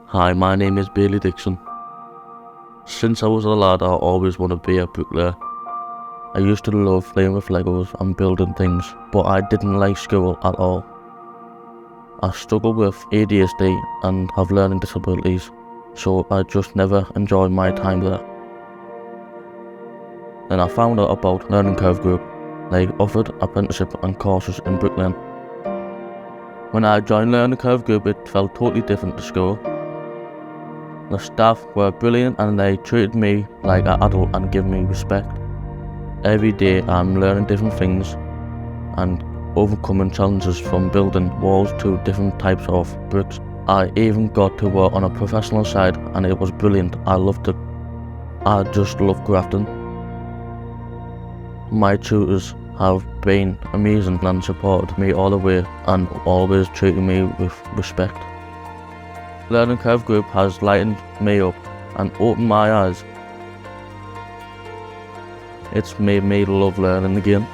Hi, my name is Bailey Dixon. Since I was a lad, I always wanted to be a bricklayer. I used to love playing with Legos and building things, but I didn't like school at all. I struggle with ADHD and have learning disabilities, so I just never enjoyed my time there. Then I found out about Learning Curve Group. They offered apprenticeship and courses in bricklaying. When I joined Learning Curve Group, it felt totally different to school. The staff were brilliant and they treated me like an adult and gave me respect. Every day I'm learning different things and overcoming challenges, from building walls to different types of bricks. I even got to work on a professional side and it was brilliant. I loved it. I just love crafting. My tutors have been amazing and supported me all the way and always treated me with respect. Learning Curve Group has lightened me up and opened my eyes. It's made me love learning again.